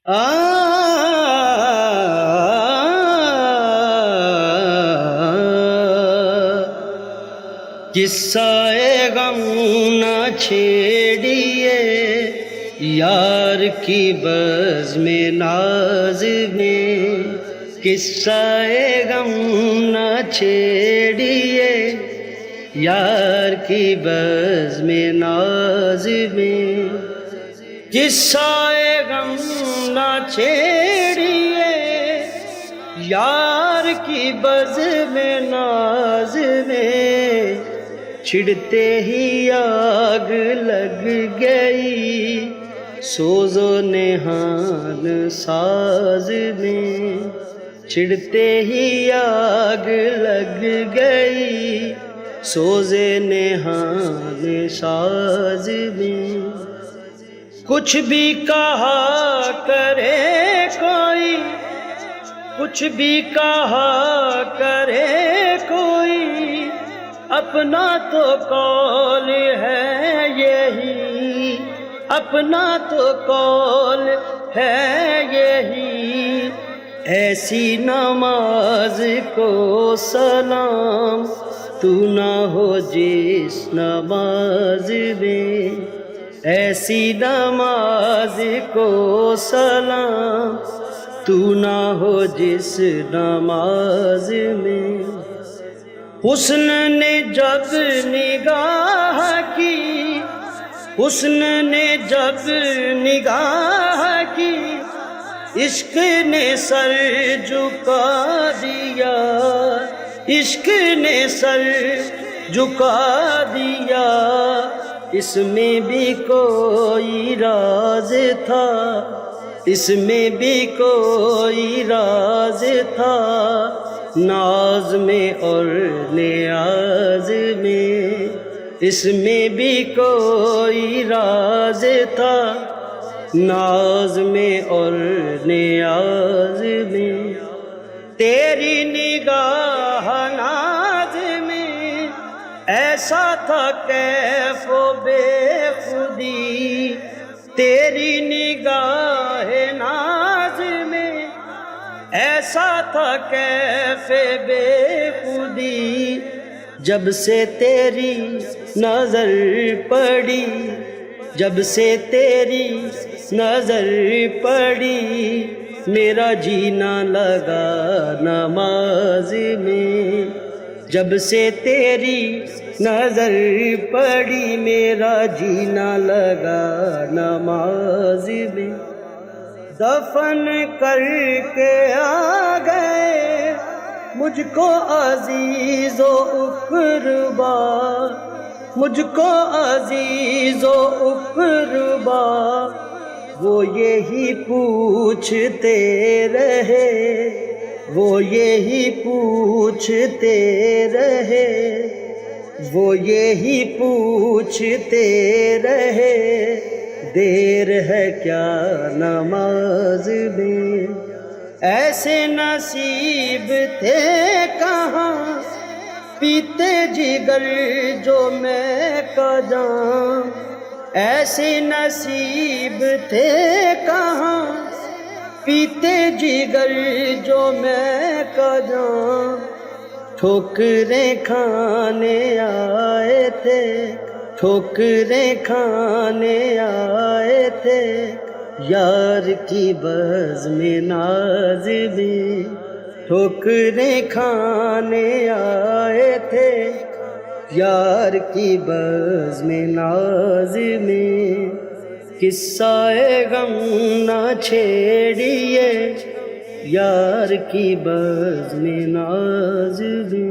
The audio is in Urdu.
قصہ غم نہ چھیڑیے یار کی بزم ناز میں، قصہ غم نہ چھیڑیے یار کی بزم ناز میں، قصہ غم نہ چھیڑیے یار کی بزم ناز میں، چھڑتے ہی آگ لگ گئی سوز و نہان ساز میں، چھڑتے ہی آگ لگ گئی سوز نہان ساز میں، کچھ بھی کہا کرے کوئی، کچھ بھی کہا کرے کوئی، اپنا تو قول ہے یہی، اپنا تو قول ہے یہی، ایسی نماز کو سلام تو نہ ہو جس نماز میں، ایسی نماز کو سلام تو نہ ہو جس نماز میں، حسن نے جب نگاہ کی، حسن نے جب نگاہ کی، عشق نے سر جھکا دیا، عشق نے سر جھکا دیا، اس میں بھی کوئی راز تھا، اس میں بھی کوئی راز تھا، ناز میں اور نیاز میں، اس میں بھی کوئی راز تھا، ناز میں اور نیاز میں، تیری نگاہ ناز میں ایسا تھا کیف و بے خودی، تیری نگاہ ناز میں ایسا تھا کیف بے خودی، جب سے تیری نظر پڑی، جب سے تیری نظر پڑی، میرا جینا لگا نماز میں، جب سے تیری نظر پڑی، میرا جینا لگا نماز میں، دفن کر کے آ گئے مجھ کو عزیز و اقربا، مجھ کو عزیز و اقربا، وہ یہی پوچھتے رہے، وہ یہی پوچھتے رہے، وہ یہی پوچھتے رہے، دیر ہے کیا نماز میں، ایسے نصیب تھے کہاں پیتے جگر جو میں کا جام، ایسے نصیب تھے کہاں پیتے جگر جو میں کا جام، ٹھوکریں کھانے آئے تھے، ٹھوکریں کھانے آئے تھے، یار کی بزم ناز میں، ٹھوکریں کھانے آئے تھے، یار کی بزم ناز میں، قصہ غم نہ چھیڑیے یار کی بزم ناز میں۔